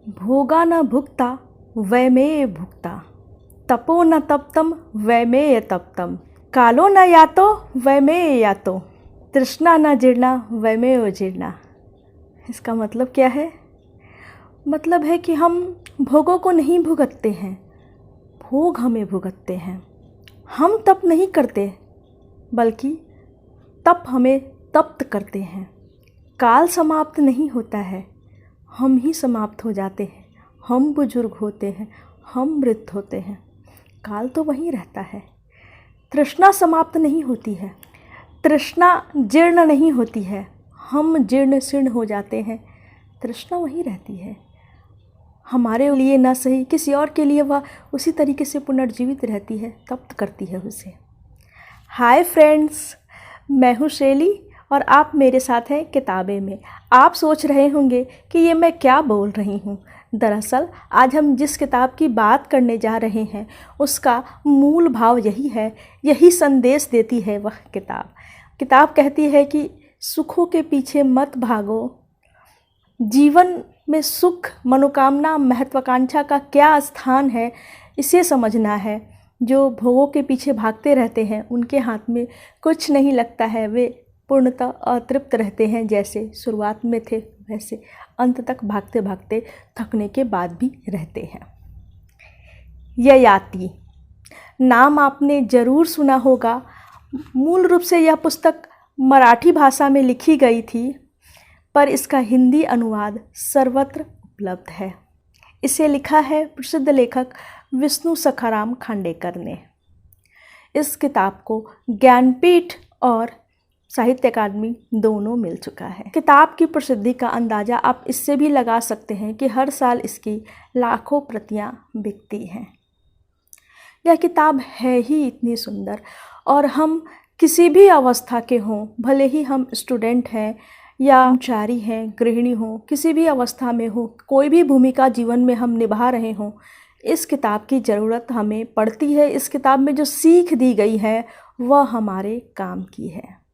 भोगा न भुक्ता वैमेय भुक्ता, तपो न तप्तम वैमेय तप्तम, कालो न यातो वैमेय यातो, तृष्णा न जीर्णा वैमेय जीर्णा। इसका मतलब क्या है? मतलब है कि हम भोगों को नहीं भुगतते हैं, भोग हमें भुगतते हैं। हम तप नहीं करते बल्कि तप हमें तप्त करते हैं। काल समाप्त नहीं होता है, हम ही समाप्त हो जाते हैं। हम बुजुर्ग होते हैं, हम मृत होते हैं, काल तो वहीं रहता है। तृष्णा समाप्त नहीं होती है, तृष्णा जीर्ण नहीं होती है, हम जीर्ण शीर्ण हो जाते हैं, तृष्णा वहीं रहती है। हमारे लिए ना सही किसी और के लिए वह उसी तरीके से पुनर्जीवित रहती है, तप्त करती है उसे। हाय फ्रेंड्स, मैं हूँ शैली और आप मेरे साथ हैं किताबें में। आप सोच रहे होंगे कि ये मैं क्या बोल रही हूँ। दरअसल आज हम जिस किताब की बात करने जा रहे हैं उसका मूल भाव यही है, यही संदेश देती है वह किताब। किताब कहती है कि सुखों के पीछे मत भागो, जीवन में सुख, मनोकामना, महत्वाकांक्षा का क्या स्थान है इसे समझना है। जो भोगों के पीछे भागते रहते हैं उनके हाथ में कुछ नहीं लगता है, वे पूर्णतः अतृप्त रहते हैं। जैसे शुरुआत में थे वैसे अंत तक भागते भागते थकने के बाद भी रहते हैं। ययाति नाम आपने ज़रूर सुना होगा। मूल रूप से यह पुस्तक मराठी भाषा में लिखी गई थी, पर इसका हिंदी अनुवाद सर्वत्र उपलब्ध है। इसे लिखा है प्रसिद्ध लेखक विष्णु सखाराम खांडेकर ने। इस किताब को ज्ञानपीठ और साहित्य अकादमी दोनों मिल चुका है। किताब की प्रसिद्धि का अंदाज़ा आप इससे भी लगा सकते हैं कि हर साल इसकी लाखों प्रतियां बिकती हैं। यह किताब है ही इतनी सुंदर, और हम किसी भी अवस्था के हों, भले ही हम स्टूडेंट हैं या कर्मचारी हैं, गृहिणी हों, किसी भी अवस्था में हो, कोई भी भूमिका जीवन में हम निभा रहे हों, इस किताब की ज़रूरत हमें पड़ती है। इस किताब में जो सीख दी गई है वह हमारे काम की है।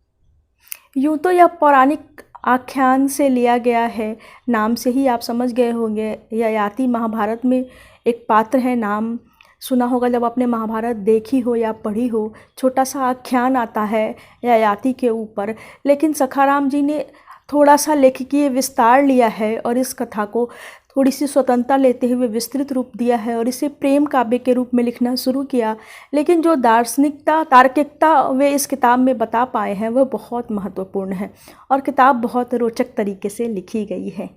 यूँ तो यह पौराणिक आख्यान से लिया गया है, नाम से ही आप समझ गए होंगे। ययाति महाभारत में एक पात्र है, नाम सुना होगा जब आपने महाभारत देखी हो या पढ़ी हो। छोटा सा आख्यान आता है ययाति के ऊपर, लेकिन सखाराम जी ने थोड़ा सा लेखकीय विस्तार लिया है और इस कथा को थोड़ी सी स्वतंत्रता लेते हुए विस्तृत रूप दिया है और इसे प्रेम काव्य के रूप में लिखना शुरू किया। लेकिन जो दार्शनिकता, तार्किकता वे इस किताब में बता पाए हैं वह बहुत महत्वपूर्ण है और किताब बहुत रोचक तरीके से लिखी गई है।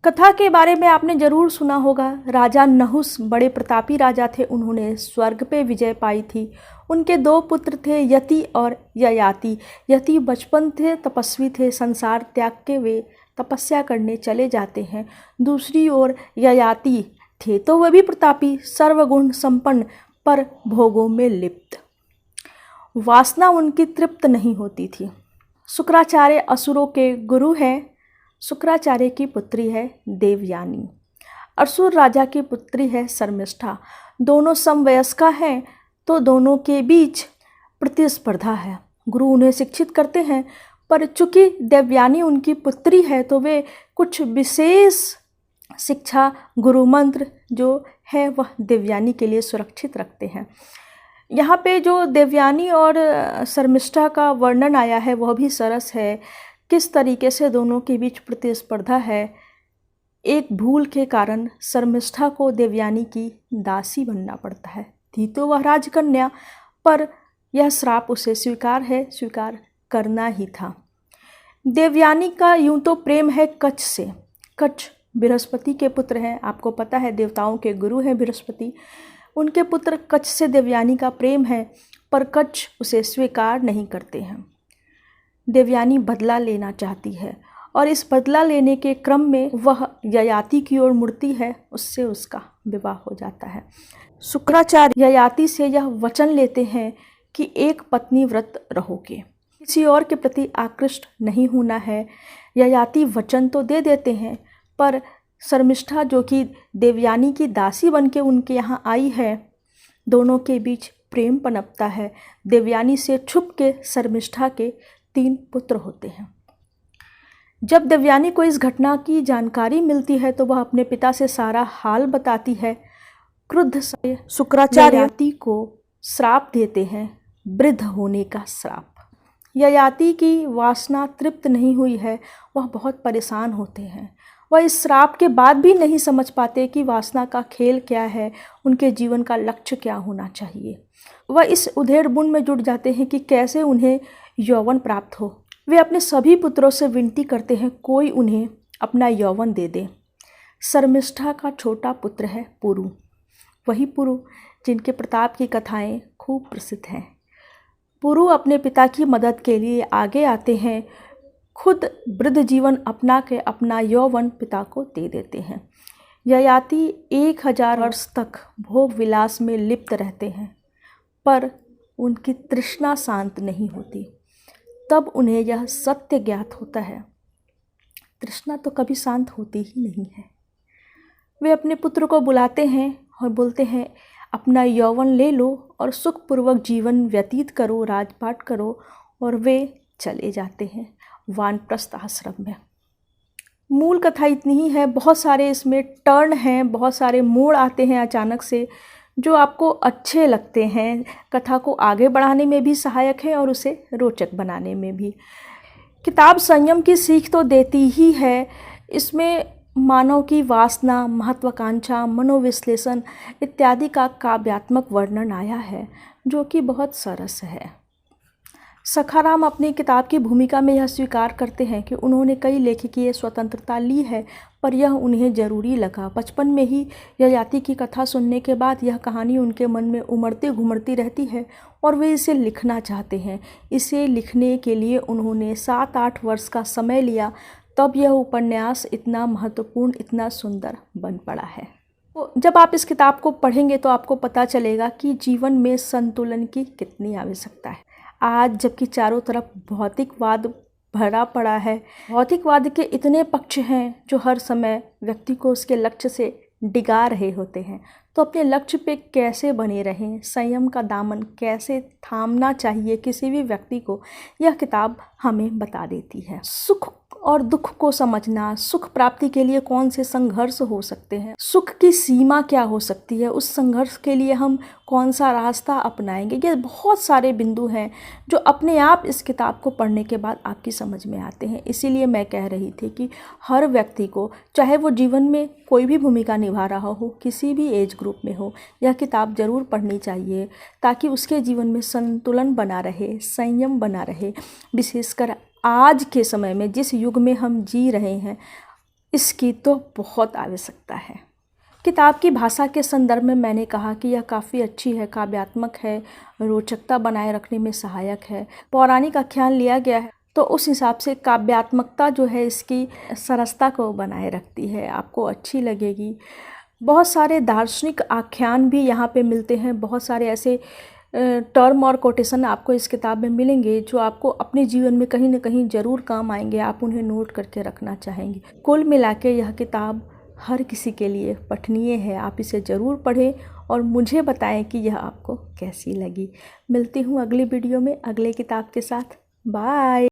कथा के बारे में आपने ज़रूर सुना होगा। राजा नहुस बड़े प्रतापी राजा थे, उन्होंने स्वर्ग पे विजय पाई थी। उनके 2 पुत्र थे, यति और ययाति। यति बचपन थे, तपस्वी थे, संसार त्याग के वे तपस्या करने चले जाते हैं। दूसरी ओर ययाति थे तो वह भी प्रतापी, सर्वगुण संपन्न, पर भोगों में लिप्त। वासना उनकी तृप्त नहीं होती थी। शुक्राचार्य असुरों के गुरु हैं। शुक्राचार्य की पुत्री है देवयानी, असुर राजा की पुत्री है शर्मिष्ठा। दोनों समवयस्का हैं तो दोनों के बीच प्रतिस्पर्धा है। गुरु उन्हें शिक्षित करते हैं, पर चूंकि देवयानी उनकी पुत्री है तो वे कुछ विशेष शिक्षा, गुरु मंत्र जो है वह देवयानी के लिए सुरक्षित रखते हैं। यहाँ पे जो देवयानी और शर्मिष्ठा का वर्णन आया है वह भी सरस है। किस तरीके से दोनों के बीच प्रतिस्पर्धा है। एक भूल के कारण शर्मिष्ठा को देवयानी की दासी बनना पड़ता है। थी तो वह राजकन्या, पर यह श्राप उसे स्वीकार करना ही था। देवयानी का यूं तो प्रेम है कच्छ से। कच्छ बृहस्पति के पुत्र हैं, आपको पता है देवताओं के गुरु हैं बृहस्पति। उनके पुत्र कच्छ से देवयानी का प्रेम है, पर कच्छ उसे स्वीकार नहीं करते हैं। देवयानी बदला लेना चाहती है और इस बदला लेने के क्रम में वह ययाति की ओर मुड़ती है, उससे उसका विवाह हो जाता है। शुक्राचार्य ययाति से यह वचन लेते हैं कि एक पत्नी व्रत रहोगे, किसी और के प्रति आकृष्ट नहीं होना है। ययाति वचन तो दे देते हैं, पर शर्मिष्ठा जो कि देवयानी की दासी बनके उनके यहाँ आई है, दोनों के बीच प्रेम पनपता है। देवयानी से छुप के शर्मिष्ठा के 3 पुत्र होते हैं। जब देवयानी को इस घटना की जानकारी मिलती है तो वह अपने पिता से सारा हाल बताती है। क्रुद्ध शुक्राचार्य ययाति को श्राप देते हैं, वृद्ध होने का श्राप। ययाति की वासना तृप्त नहीं हुई है, वह बहुत परेशान होते हैं। वह इस श्राप के बाद भी नहीं समझ पाते कि वासना का खेल क्या है, उनके जीवन का लक्ष्य क्या होना चाहिए। वह इस उधेड़-बुन में जुट जाते हैं कि कैसे उन्हें यौवन प्राप्त हो। वे अपने सभी पुत्रों से विनती करते हैं कोई उन्हें अपना यौवन दे दे। शर्मिष्ठा का छोटा पुत्र है पुरु, वही पुरु जिनके प्रताप की कथाएं खूब प्रसिद्ध हैं। पुरु अपने पिता की मदद के लिए आगे आते हैं, खुद वृद्ध जीवन अपना के अपना यौवन पिता को दे देते हैं। ययाति 1000 वर्ष तक भोग विलास में लिप्त रहते हैं, पर उनकी तृष्णा शांत नहीं होती। तब उन्हें यह सत्य ज्ञात होता है, तृष्णा तो कभी शांत होती ही नहीं है। वे अपने पुत्र को बुलाते हैं और बोलते हैं, अपना यौवन ले लो और सुखपूर्वक जीवन व्यतीत करो, राजपाट करो। और वे चले जाते हैं वानप्रस्थ आश्रम में। मूल कथा इतनी ही है, बहुत सारे इसमें टर्न हैं, बहुत सारे मोड़ आते हैं अचानक से जो आपको अच्छे लगते हैं, कथा को आगे बढ़ाने में भी सहायक है और उसे रोचक बनाने में भी। किताब संयम की सीख तो देती ही है, इसमें मानव की वासना, महत्वाकांक्षा, मनोविश्लेषण इत्यादि का काव्यात्मक वर्णन आया है जो कि बहुत सरस है। सखाराम अपनी किताब की भूमिका में यह स्वीकार करते हैं कि उन्होंने कई लेखकीय स्वतंत्रता ली है, पर यह उन्हें ज़रूरी लगा। बचपन में ही ययाति की कथा सुनने के बाद यह कहानी उनके मन में उमड़ती घुमड़ती रहती है और वे इसे लिखना चाहते हैं। इसे लिखने के लिए उन्होंने 7-8 वर्ष का समय लिया, तब यह उपन्यास इतना महत्वपूर्ण, इतना सुंदर बन पड़ा है। तो जब आप इस किताब को पढ़ेंगे तो आपको पता चलेगा कि जीवन में संतुलन की कितनी आवश्यकता है। आज जबकि चारों तरफ भौतिकवाद भरा पड़ा है, भौतिकवाद के इतने पक्ष हैं जो हर समय व्यक्ति को उसके लक्ष्य से डिगा रहे होते हैं, तो अपने लक्ष्य पे कैसे बने रहें, संयम का दामन कैसे थामना चाहिए किसी भी व्यक्ति को, यह किताब हमें बता देती है। सुख और दुख को समझना, सुख प्राप्ति के लिए कौन से संघर्ष हो सकते हैं, सुख की सीमा क्या हो सकती है, उस संघर्ष के लिए हम कौन सा रास्ता अपनाएंगे, ये बहुत सारे बिंदु हैं जो अपने आप इस किताब को पढ़ने के बाद आपकी समझ में आते हैं। इसीलिए मैं कह रही थी कि हर व्यक्ति को, चाहे वो जीवन में कोई भी भूमिका निभा रहा हो, किसी भी एज ग्रुप में हो, यह किताब ज़रूर पढ़नी चाहिए ताकि उसके जीवन में संतुलन बना रहे, संयम बना रहे। विशेषकर आज के समय में, जिस युग में हम जी रहे हैं, इसकी तो बहुत आवश्यकता है। किताब की भाषा के संदर्भ में मैंने कहा कि यह काफ़ी अच्छी है, काव्यात्मक है, रोचकता बनाए रखने में सहायक है। पौराणिक आख्यान लिया गया है तो उस हिसाब से काव्यात्मकता जो है इसकी सरसता को बनाए रखती है, आपको अच्छी लगेगी। बहुत सारे दार्शनिक आख्यान भी यहाँ पे मिलते हैं, बहुत सारे ऐसे टर्म और कोटेशन आपको इस किताब में मिलेंगे जो आपको अपने जीवन में कहीं ना कहीं ज़रूर काम आएंगे, आप उन्हें नोट करके रखना चाहेंगे। कुल मिला के यह किताब हर किसी के लिए पठनीय है, आप इसे ज़रूर पढ़ें और मुझे बताएं कि यह आपको कैसी लगी। मिलती हूँ अगली वीडियो में अगले किताब के साथ। बाय।